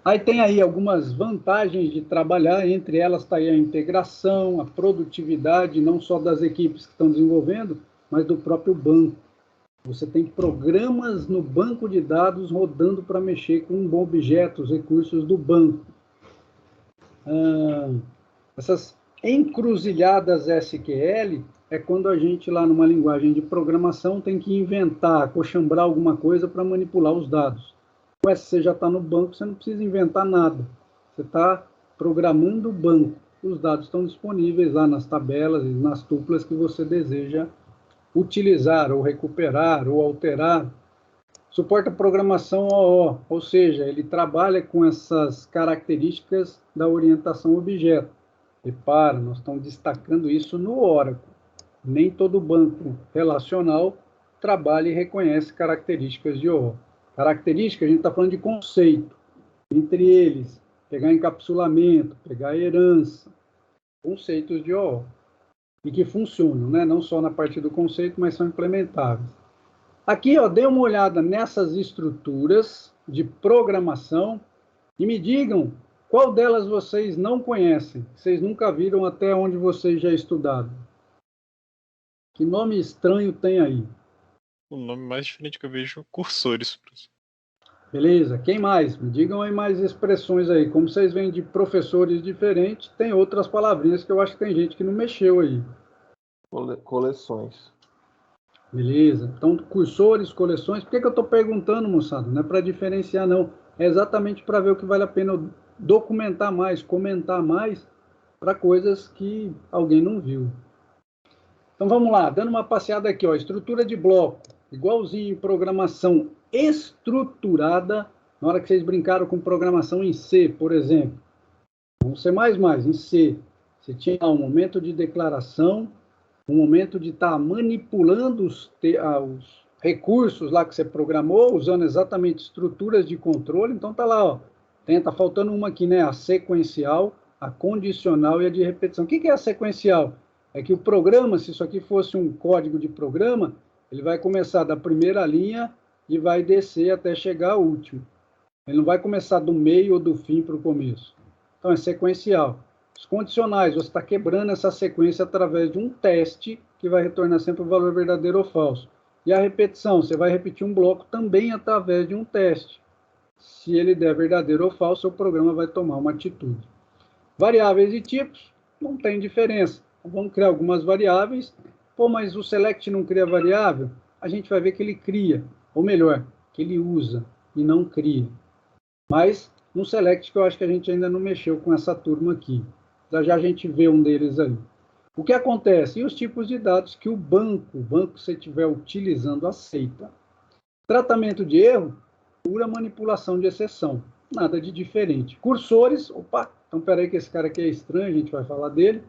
Aí tem aí algumas vantagens de trabalhar, entre elas está aí a integração, a produtividade, não só das equipes que estão desenvolvendo, mas do próprio banco. Você tem programas no banco de dados rodando para mexer com um objeto, os recursos do banco. Essas encruzilhadas SQL é quando a gente, lá numa linguagem de programação, tem que inventar, coxambrar alguma coisa para manipular os dados. Com você já está no banco, você não precisa inventar nada. Você está programando o banco. Os dados estão disponíveis lá nas tabelas e nas tuplas que você deseja utilizar, ou recuperar, ou alterar. Suporta programação OO, ou seja, ele trabalha com essas características da orientação objeto. Repara, nós estamos destacando isso no Oracle. Nem todo banco relacional trabalha e reconhece características de OO. Característica, a gente está falando de conceito. Entre eles, pegar encapsulamento, pegar herança, conceitos de OO. E que funcionam, né? Não só na parte do conceito, mas são implementáveis. Aqui, ó, dê uma olhada nessas estruturas de programação e me digam qual delas vocês não conhecem, vocês nunca viram até onde vocês já estudaram. Que nome estranho tem aí? O nome mais diferente que eu vejo é cursores. Beleza, quem mais? Me digam aí mais expressões aí. Como vocês vêm de professores diferentes, tem outras palavrinhas que eu acho que tem gente que não mexeu aí. Coleções. Beleza, então cursores, coleções. Por que eu estou perguntando, moçada? Não é para diferenciar, não. É exatamente para ver o que vale a pena documentar mais, comentar mais, para coisas que alguém não viu. Então vamos lá, dando uma passeada aqui, ó, estrutura de bloco, igualzinho em programação estruturada, na hora que vocês brincaram com programação em C, por exemplo. Vamos ser mais, em C, você tinha um momento de declaração, um momento de estar manipulando os recursos lá que você programou, usando exatamente estruturas de controle. Então tá lá, ó, tá faltando uma aqui, né? A sequencial, a condicional e a de repetição. O que é a sequencial? É que o programa, se isso aqui fosse um código de programa, ele vai começar da primeira linha e vai descer até chegar ao último. Ele não vai começar do meio ou do fim para o começo. Então é sequencial. Os condicionais, você está quebrando essa sequência através de um teste que vai retornar sempre o valor verdadeiro ou falso. E a repetição, você vai repetir um bloco também através de um teste. Se ele der verdadeiro ou falso, o programa vai tomar uma atitude. Variáveis e tipos, não tem diferença. Vamos criar algumas variáveis. Pô, mas o select não cria variável? A gente vai ver que ele cria, ou melhor, que ele usa e não cria. Mas no select que eu acho que a gente ainda não mexeu com essa turma aqui. Já a gente vê um deles aí. O que acontece? E os tipos de dados que o banco que você estiver utilizando, aceita. Tratamento de erro, pura manipulação de exceção. Nada de diferente. Cursores, opa, então peraí que esse cara aqui é estranho, a gente vai falar dele.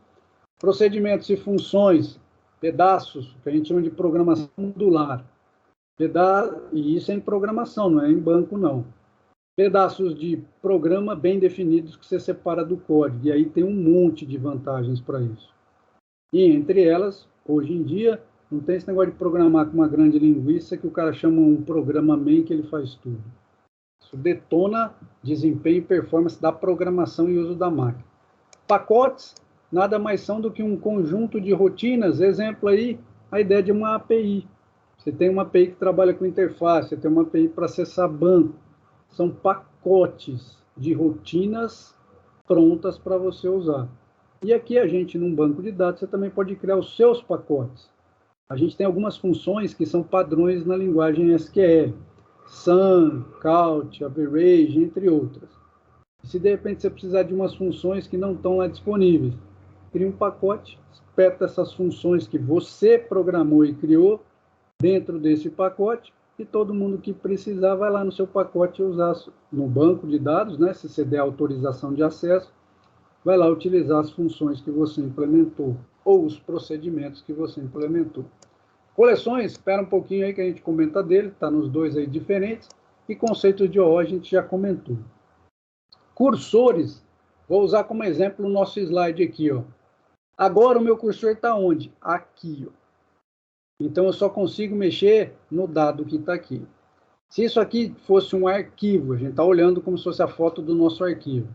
Procedimentos e funções, pedaços, que a gente chama de programação modular. E isso é em programação, não é em banco, não. Pedaços de programa bem definidos que você separa do código. E aí tem um monte de vantagens para isso. E entre elas, hoje em dia, não tem esse negócio de programar com uma grande linguiça que o cara chama um programa main que ele faz tudo. Isso detona desempenho e performance da programação e uso da máquina. Pacotes nada mais são do que um conjunto de rotinas. Exemplo aí, a ideia de uma API. Você tem uma API que trabalha com interface, você tem uma API para acessar banco. São pacotes de rotinas prontas para você usar. E aqui a gente, num banco de dados, você também pode criar os seus pacotes. A gente tem algumas funções que são padrões na linguagem SQL. Sum, count, average, entre outras. Se de repente você precisar de umas funções que não estão lá disponíveis, cria um pacote, espeta essas funções que você programou e criou dentro desse pacote, e todo mundo que precisar vai lá no seu pacote e usar no banco de dados, né? Se você der autorização de acesso, vai lá utilizar as funções que você implementou, ou os procedimentos que você implementou. Coleções, espera um pouquinho aí que a gente comenta dele, está nos dois aí diferentes, e conceitos de OO a gente já comentou. Cursores, vou usar como exemplo o nosso slide aqui, ó. Agora o meu cursor está onde? Aqui, ó. Então eu só consigo mexer no dado que está aqui. Se isso aqui fosse um arquivo, a gente está olhando como se fosse a foto do nosso arquivo.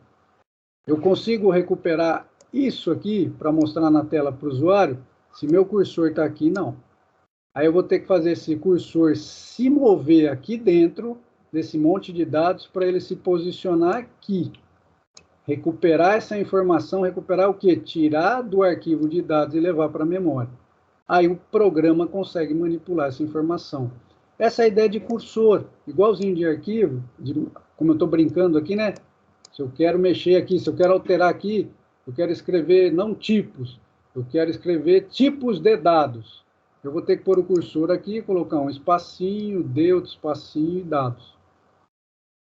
Eu consigo recuperar isso aqui para mostrar na tela para o usuário? Se meu cursor está aqui, não. Aí eu vou ter que fazer esse cursor se mover aqui dentro desse monte de dados para ele se posicionar aqui. Recuperar essa informação, recuperar o quê? Tirar do arquivo de dados e levar para a memória. Aí o programa consegue manipular essa informação. Essa é a ideia de cursor, igualzinho de arquivo, como eu estou brincando aqui, né? Se eu quero mexer aqui, se eu quero alterar aqui, eu quero escrever não tipos, eu quero escrever tipos de dados. Eu vou ter que pôr o cursor aqui, colocar um espacinho, D, outro espacinho e dados.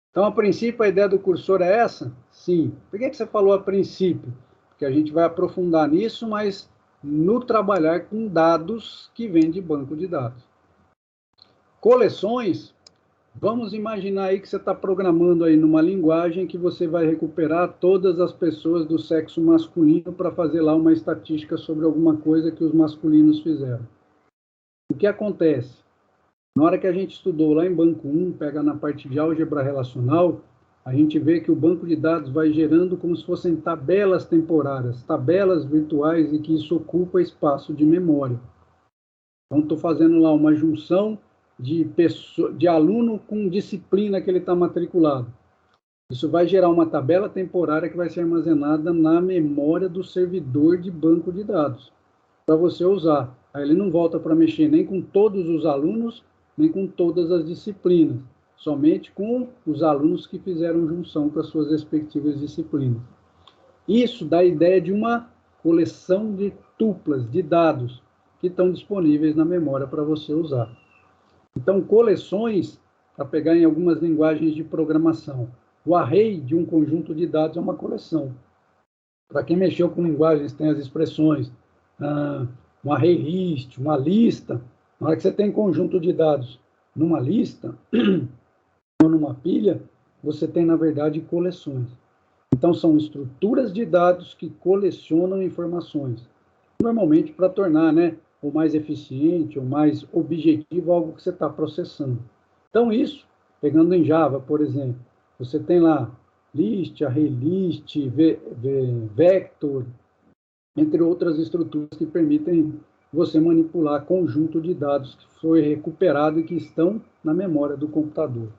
Então, a princípio, a ideia do cursor é essa? Sim. Por que você falou a princípio? Porque a gente vai aprofundar nisso, mas no trabalhar com dados que vêm de banco de dados. Coleções, vamos imaginar aí que você está programando aí numa linguagem que você vai recuperar todas as pessoas do sexo masculino para fazer lá uma estatística sobre alguma coisa que os masculinos fizeram. O que acontece? Na hora que a gente estudou lá em banco 1, pega na parte de álgebra relacional, a gente vê que o banco de dados vai gerando como se fossem tabelas temporárias, tabelas virtuais, e que isso ocupa espaço de memória. Então, estou fazendo lá uma junção de aluno com disciplina que ele está matriculado. Isso vai gerar uma tabela temporária que vai ser armazenada na memória do servidor de banco de dados, para você usar. Aí ele não volta para mexer nem com todos os alunos, nem com todas as disciplinas, somente com os alunos que fizeram junção com as suas respectivas disciplinas. Isso dá a ideia de uma coleção de tuplas, de dados, que estão disponíveis na memória para você usar. Então, coleções, para pegar em algumas linguagens de programação, o array de um conjunto de dados é uma coleção. Para quem mexeu com linguagens, tem as expressões, um array list, uma lista. Na hora que você tem conjunto de dados numa lista ou numa pilha, você tem, na verdade, coleções. Então, são estruturas de dados que colecionam informações, normalmente para tornar, né, o mais eficiente, ou mais objetivo algo que você está processando. Então, isso, pegando em Java, por exemplo, você tem lá list, array list, vector, entre outras estruturas que permitem você manipular conjunto de dados que foi recuperado e que estão na memória do computador.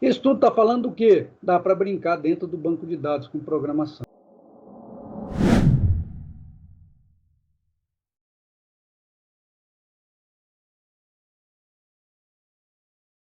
Isso tudo está falando do quê? Dá para brincar dentro do banco de dados com programação.